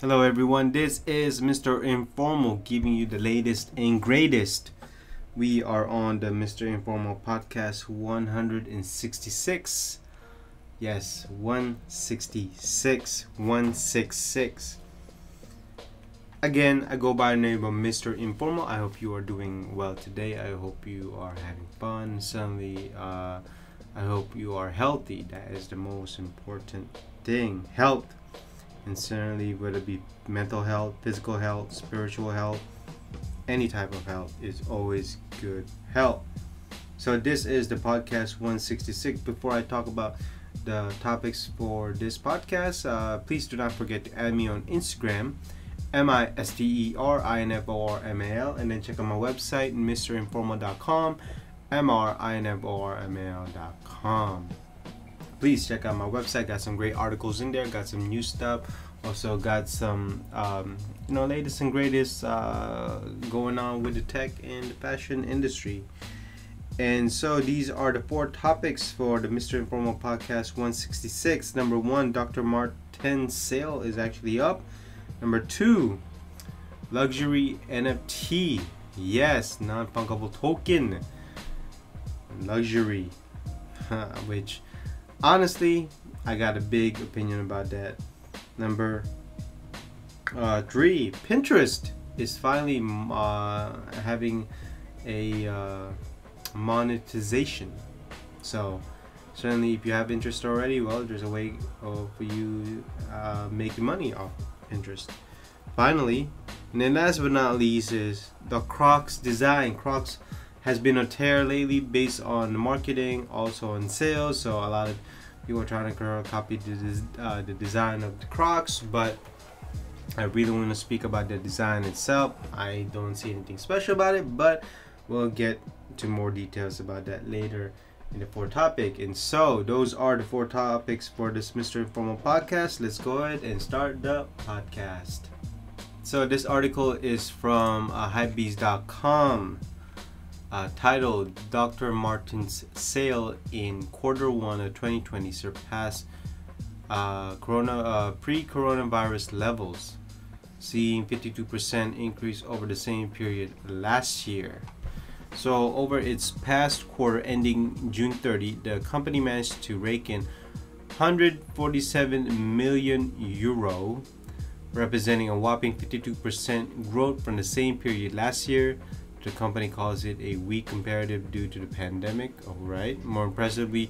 Hello everyone, this is Mr. Informal giving you the latest and greatest. We are on the Mr. Informal Podcast 166. Yes, 166. Again, I go by the name of Mr. Informal. I hope you are doing well today. I hope you are having fun. Certainly, I hope you are healthy. That is the most important thing. Health. And certainly, whether it be mental health, physical health, spiritual health, any type of health is always good health. So this is the podcast 166. Before I talk about the topics for this podcast, please do not forget to add me on Instagram, MISTERINFORMAL, and then check out my website, mrinformal.com, mrinformal.com. Please check out my website. Got some great articles in there. Got some new stuff. Also got some latest and greatest going on with the tech and the fashion industry. And so these are the 4 topics for the Mr. Informal Podcast 166. Number 1, Dr. Martens sale is actually up. Number 2, luxury NFT. Yes, non-fungible token. Luxury. Which honestly, I got a big opinion about that. Number 3, Pinterest is finally having a monetization. So certainly, if you have interest already, well, there's a way for you making money off Pinterest. Finally, and then last but not least, is the Crocs design. Crocs has been a tear lately based on marketing, also on sales. So a lot of people are trying to copy the design of the Crocs, but I really want to speak about the design itself. I don't see anything special about it, but we'll get to more details about that later in the 4th topic. And so those are the 4 topics for this Mr. Informal Podcast. Let's go ahead and start the podcast. So this article is from hypebeast.com. Titled Dr. Martens sale in Q1 of 2020 surpassed pre-coronavirus levels, seeing 52% increase over the same period last year. So over its past quarter ending June 30, the company managed to rake in 147 million euro, representing a whopping 52% growth from the same period last year. The company calls it a weak comparative due to the pandemic. Alright. More impressively,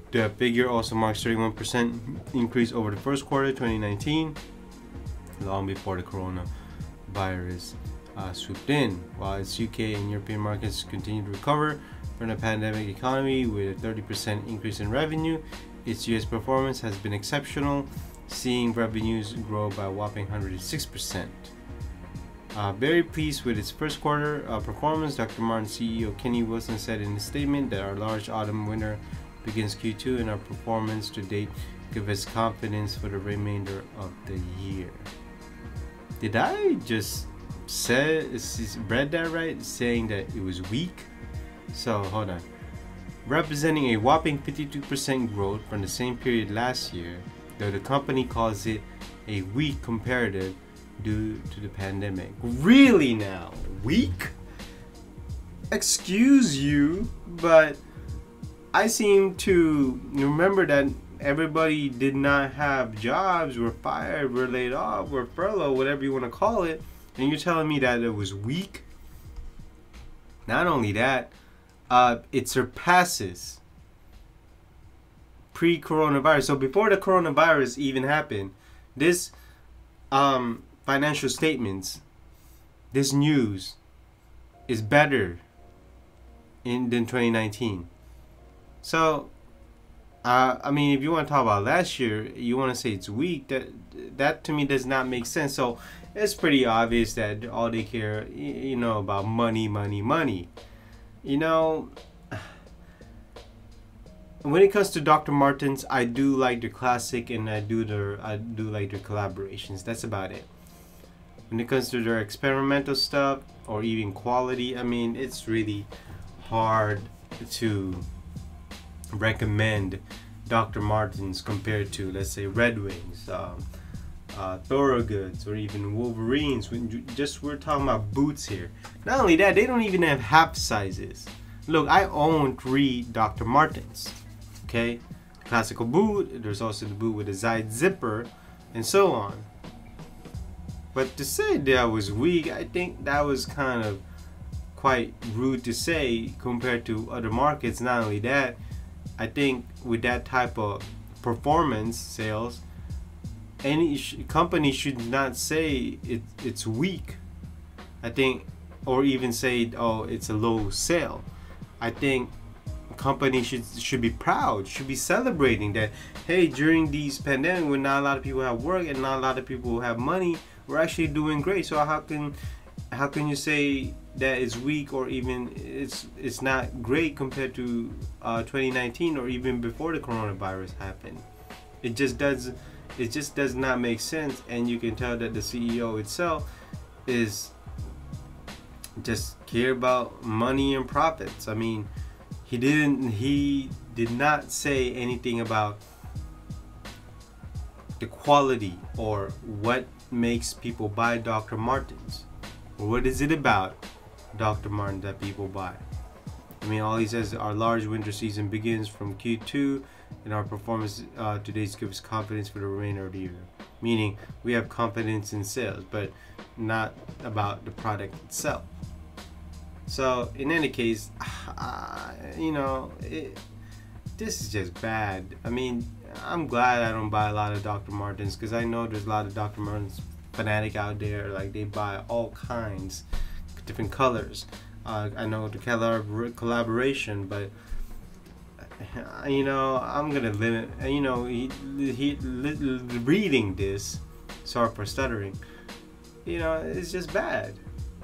the figure also marks 31% increase over the first quarter 2019, long before the coronavirus swooped in. While its UK and European markets continue to recover from the pandemic economy with a 30% increase in revenue, its US performance has been exceptional, seeing revenues grow by a whopping 106%. Very pleased with its first quarter performance, Dr. Martens CEO Kenny Wilson said in a statement that our large autumn-winter begins Q2 and our performance to date gives us confidence for the remainder of the year. Did I just read that right? Saying that it was weak? So hold on. Representing a whopping 52% growth from the same period last year, though the company calls it a weak comparative due to the pandemic. Really now? Weak? Excuse you, but I seem to remember that everybody did not have jobs, were fired, were laid off, were furloughed, whatever you want to call it, and you're telling me that it was weak? Not only that, it surpasses pre-coronavirus. So before the coronavirus even happened, this financial statements, this news is better than 2019. So I mean, if you want to talk about last year, you want to say it's weak, that to me does not make sense. So it's pretty obvious that all they care about money. When it comes to Dr. Martens, I do like their classic and I do like their collaborations. That's about it. When it comes to their experimental stuff or even quality, I mean, it's really hard to recommend Dr. Martens compared to, let's say, Red Wings, Thorogoods or even Wolverines. We're talking about boots here. Not only that, they don't even have half sizes. Look, I own 3 Dr. Martens. Okay, classical boot. There's also the boot with a side zipper, and so on. But to say that I was weak, I think that was kind of quite rude to say compared to other markets. Not only that, I think with that type of performance sales, any company should not say it's weak. I think, or even say, oh, it's a low sale. I think companies should be proud, should be celebrating that, hey, during these pandemic when not a lot of people have work and not a lot of people have money, we're actually doing great. So how can you say that it's weak, or even it's not great compared to 2019 or even before the coronavirus happened? It just does not make sense. And you can tell that the CEO itself is just care about money and profits. I mean, he did not say anything about the quality or what makes people buy Dr. Martens. What is it about Dr. Martens that people buy? I mean, all he says, our large winter season begins from Q2, and our performance today gives confidence for the remainder of the year. Meaning, we have confidence in sales, but not about the product itself. So, in any case, this is just bad. I mean, I'm glad I don't buy a lot of Dr. Martens, because I know there's a lot of Dr. Martens fanatic out there. Like, they buy all kinds, different colors. I know the collaboration, but I'm gonna limit. Reading this, sorry for stuttering. It's just bad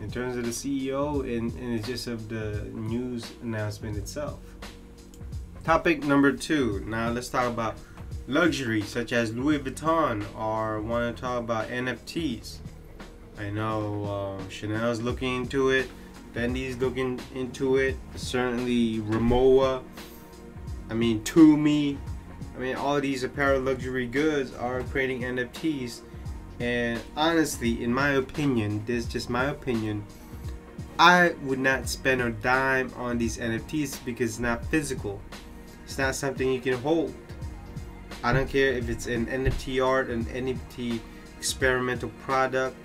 in terms of the CEO and it's just of the news announcement itself. Topic number 2. Now let's talk about luxury, such as Louis Vuitton, or want to talk about NFTs. I know Chanel's looking into it, Fendi's looking into it, certainly Rimowa, Tumi, all these apparel luxury goods are creating NFTs. And honestly, in my opinion, this is just my opinion, I would not spend a dime on these NFTs because it's not physical. It's not something you can hold. I don't care if it's an NFT art, an NFT experimental product,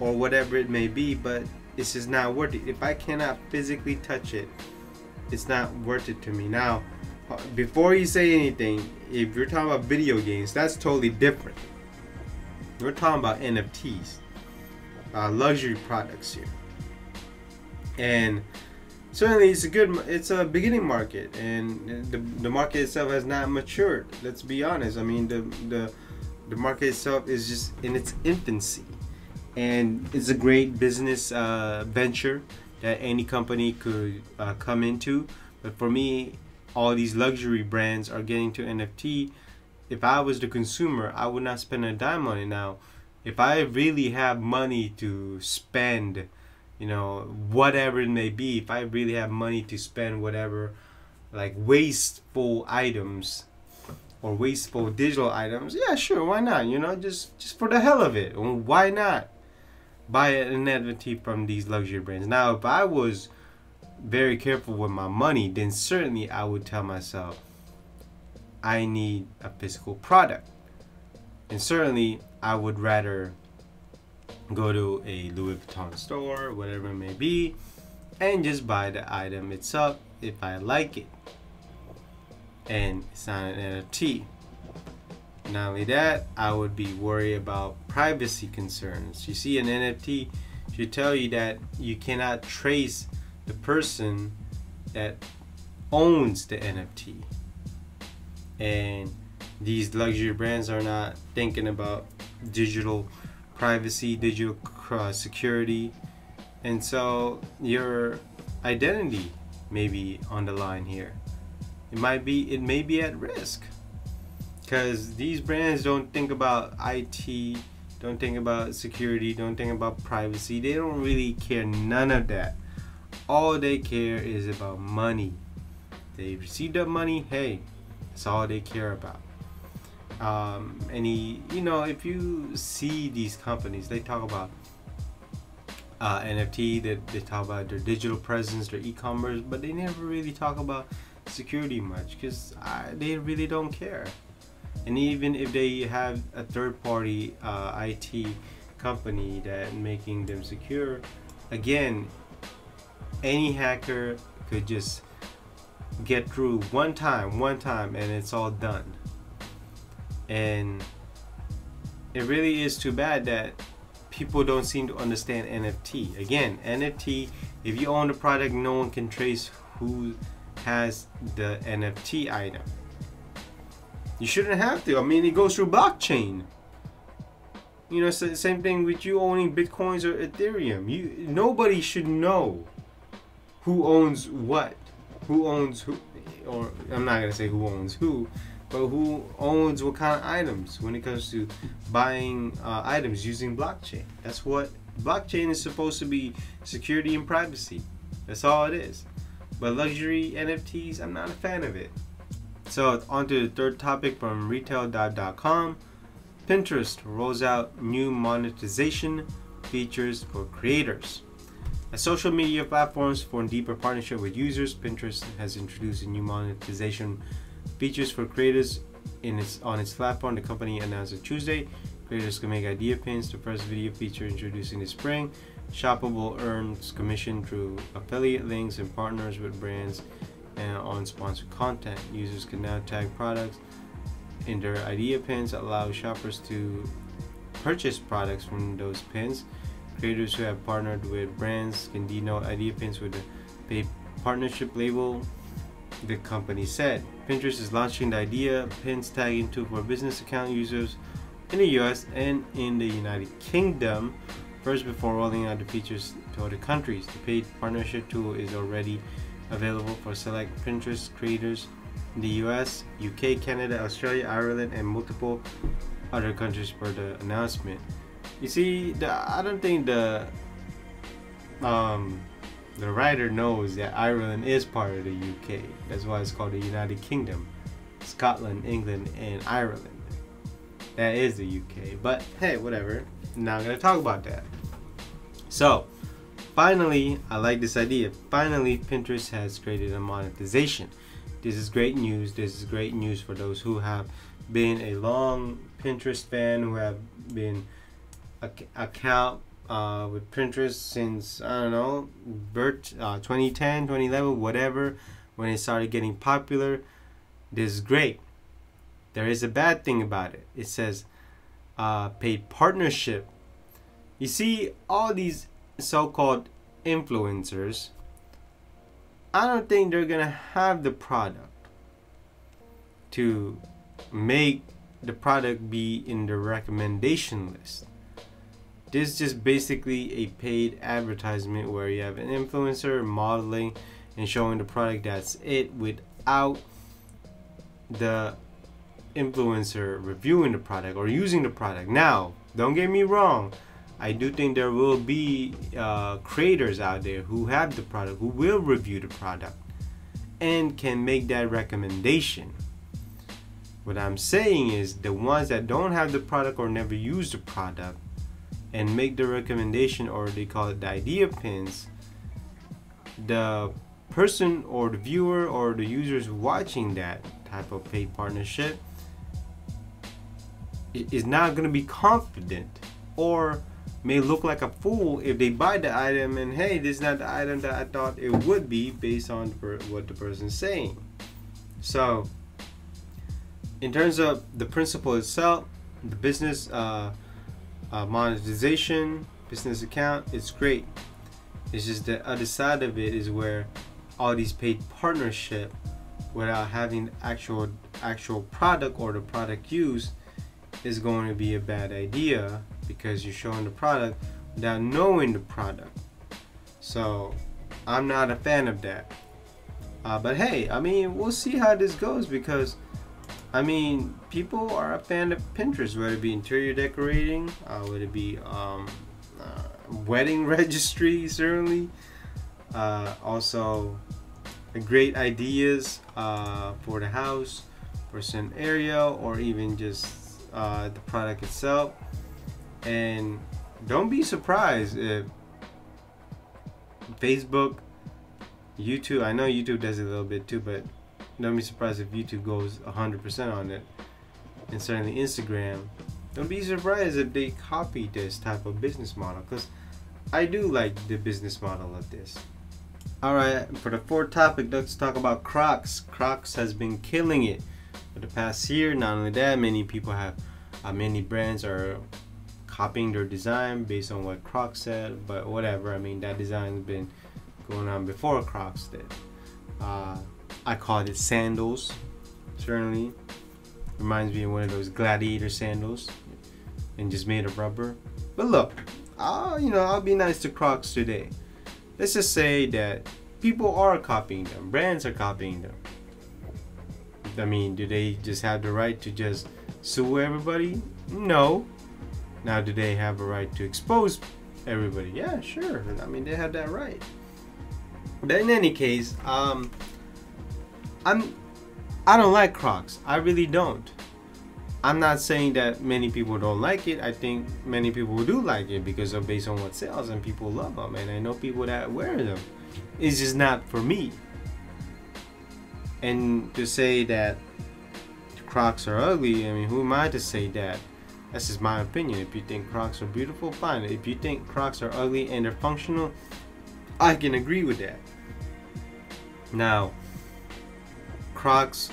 or whatever it may be, but it's just not worth it. If I cannot physically touch it, it's not worth it to me. Now, before you say anything, if you're talking about video games, that's totally different. We're talking about NFTs, luxury products here, and certainly it's a beginning market, and the market itself has not matured. Let's be honest. The market itself is just in its infancy, and it's a great business venture that any company could come into. But for me, all these luxury brands are getting to NFT. If I was the consumer, I would not spend a dime on it. Now, if I really have money to spend, whatever it may be, if I really have money to spend whatever, like wasteful items or wasteful digital items, yeah, sure, why not? Just for the hell of it, why not buy an NFT from these luxury brands? Now, if I was very careful with my money, then certainly I would tell myself, I need a physical product. And certainly I would rather go to a Louis Vuitton store, whatever it may be, and just buy the item itself if I like it. And it's not an NFT. Not only that, I would be worried about privacy concerns. You see, an NFT should tell you that you cannot trace the person that owns the NFT. And these luxury brands are not thinking about digital privacy, digital security, and so your identity may be on the line here. It may be at risk, because these brands don't think about IT, don't think about security, don't think about privacy. They don't really care, none of that. All they care is about money. They receive that money, hey, that's all they care about. any, if you see these companies, they talk about NFT, that they talk about their digital presence, their e-commerce, but they never really talk about security much, because they really don't care. And even if they have a third-party IT company that making them secure, again, any hacker could just get through one time, and it's all done. And it really is too bad that people don't seem to understand NFT. Again, NFT, if you own the product, no one can trace who has the NFT item. You shouldn't have to. I mean, it goes through blockchain. So same thing with you owning Bitcoins or Ethereum. Nobody should know who owns what, who owns who, or I'm not gonna say who owns who, but who owns what kind of items when it comes to buying items using blockchain. That's what blockchain is supposed to be: security and privacy. That's all it is. But luxury NFTs, I'm not a fan of it. So on to the third topic from retail.com. Pinterest rolls out new monetization features for creators. As social media platforms form deeper partnership with users, Pinterest has introduced a new monetization features for creators on its platform. The company announced on Tuesday. Creators can make idea pins, the first video feature introducing this spring. Shoppable earns commission through affiliate links and partners with brands and on sponsored content. Users can now tag products in their idea pins, allow shoppers to purchase products from those pins. Creators who have partnered with brands can denote idea pins with a paid partnership label, the company said. Pinterest is launching the idea pins tagging tool for business account users in the US and in the United Kingdom first, before rolling out the features to other countries. The paid partnership tool is already available for select Pinterest creators in the US, UK, Canada, Australia, Ireland, and multiple other countries per the announcement. You see, I don't think the writer knows that Ireland is part of the UK. That's why it's called the United Kingdom. Scotland, England, and Ireland. That is the UK. But hey, whatever. I'm not gonna talk about that. So, finally, I like this idea. Finally, Pinterest has created a monetization. This is great news. This is great news for those who have been a long Pinterest fan, who have been account with Pinterest since, I don't know, 2010, 2011, whatever, when it started getting popular. This is great. There is a bad thing about it. It says paid partnership. You see, all these so-called influencers, I don't think they're gonna have the product to make the product be in the recommendation list. This is just basically a paid advertisement where you have an influencer modeling and showing the product. That's it, without the influencer reviewing the product or using the product. Now, don't get me wrong, I do think there will be creators out there who have the product, who will review the product and can make that recommendation. What I'm saying is, the ones that don't have the product or never use the product and make the recommendation, or they call it the idea pins, the person or the viewer or the users watching that type of paid partnership is not going to be confident, or may look like a fool if they buy the item and, hey, this is not the item that I thought it would be based on what the person's saying. So in terms of the principle itself, the business monetization, business account, it's great. It's just the other side of it is where all these paid partnership without having actual product or the product used is going to be a bad idea, because you're showing the product without knowing the product. So I'm not a fan of that. But hey, I mean, we'll see how this goes, because I mean, people are a fan of Pinterest, whether it be interior decorating, whether it be wedding registry, certainly. Also, great ideas for the house, or certain area, or even just the product itself. And don't be surprised if Facebook, YouTube, I know YouTube does it a little bit too, but don't be surprised if YouTube goes 100% on it. And certainly Instagram. Don't be surprised if they copy this type of business model, because I do like the business model of this. Alright, for the fourth topic, let's talk about Crocs. Crocs has been killing it for the past year. Not only that, many brands are copying their design based on what Crocs said, but whatever. I mean, that design's been going on before Crocs did. I called it sandals. Certainly reminds me of one of those gladiator sandals, and just made of rubber. But look, I'll be nice to Crocs today. Let's just say that people are copying them. Brands are copying them. I mean, do they just have the right to just sue everybody? No. Now, do they have a right to expose everybody? Yeah, sure. I mean, they have that right. But in any case, I don't like Crocs. I really don't. I'm not saying that many people don't like it. I think many people do like it because of based on what sells, and people love them. And I know people that wear them. It's just not for me. And to say that Crocs are ugly, I mean, who am I to say that? That's just my opinion. If you think Crocs are beautiful, fine. If you think Crocs are ugly and they're functional, I can agree with that. Now, Crocs,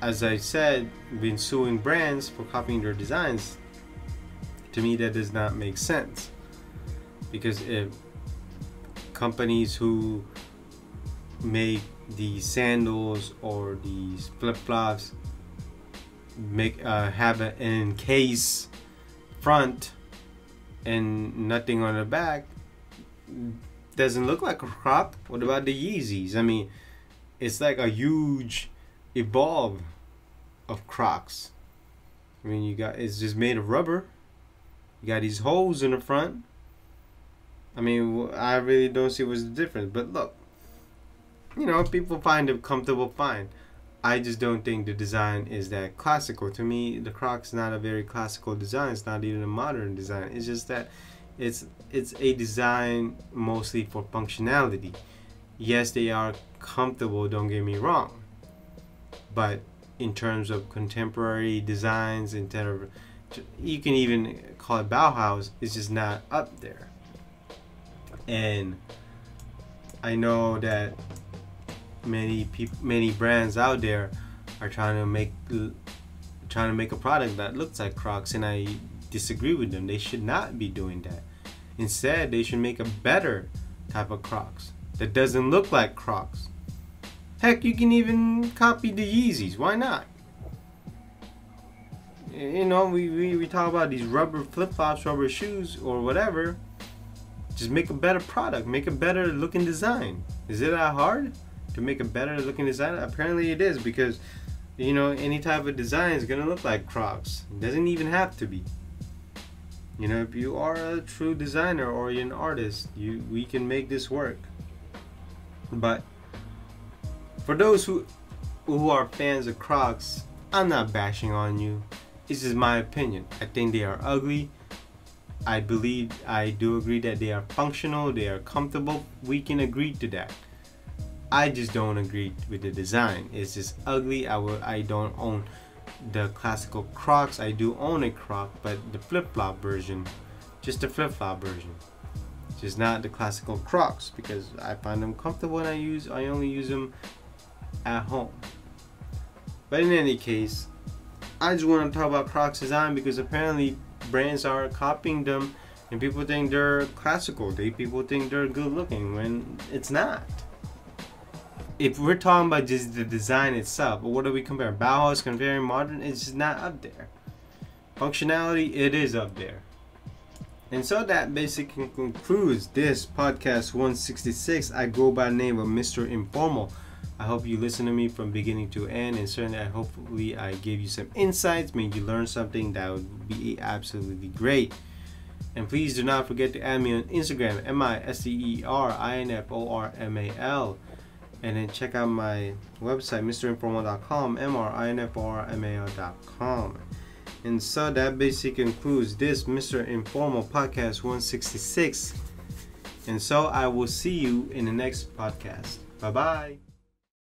as I said, been suing brands for copying their designs. To me, that does not make sense, because if companies who make these sandals or these flip-flops have an encased front and nothing on the back, doesn't look like a crop. What about the Yeezys? I mean, it's like a huge evolve of Crocs. I mean, it's just made of rubber. You got these holes in the front. I mean, I really don't see what's the difference. But look, people find it comfortable, fine. I just don't think the design is that classical. To me, the Crocs is not a very classical design. It's not even a modern design. It's just that it's a design mostly for functionality. Yes, they are comfortable, don't get me wrong. But in terms of contemporary designs, you can even call it Bauhaus, it's just not up there. And I know that many brands out there are trying to make a product that looks like Crocs, and I disagree with them. They should not be doing that. Instead, they should make a better type of Crocs that doesn't look like Crocs. Heck, you can even copy the Yeezys. Why not? We talk about these rubber flip-flops, rubber shoes, or whatever. Just make a better product. Make a better looking design. Is it that hard to make a better looking design? Apparently it is, because any type of design is gonna look like Crocs. It doesn't even have to be. If you are a true designer or you're an artist, we can make this work. But for those who are fans of Crocs, I'm not bashing on you. This is my opinion. I think they are ugly. I do agree that they are functional, they are comfortable. We can agree to that. I just don't agree with the design. It's just ugly. I don't own the classical Crocs. I do own a Croc, but the flip-flop version. Just the flip-flop version. Just not the classical Crocs, because I find them comfortable and I only use them at home. But in any case, I just want to talk about Crocs design, because apparently brands are copying them and people think they're classical. People think they're good looking when it's not. If we're talking about just the design itself, but what do we compare? Bauhaus comparing modern? It's just not up there. Functionality, it is up there. And so that basically concludes this podcast 166. I go by the name of Mr. Informal. I hope you listen to me from beginning to end, and certainly hopefully I gave you some insights, made you learn something. That would be absolutely great. And please do not forget to add me on Instagram, MISTERINFORMAL. And then check out my website, mrinformal.com, mrinformal.com. And so that basically concludes this Mr. Informal Podcast 166. And so I will see you in the next podcast. Bye-bye.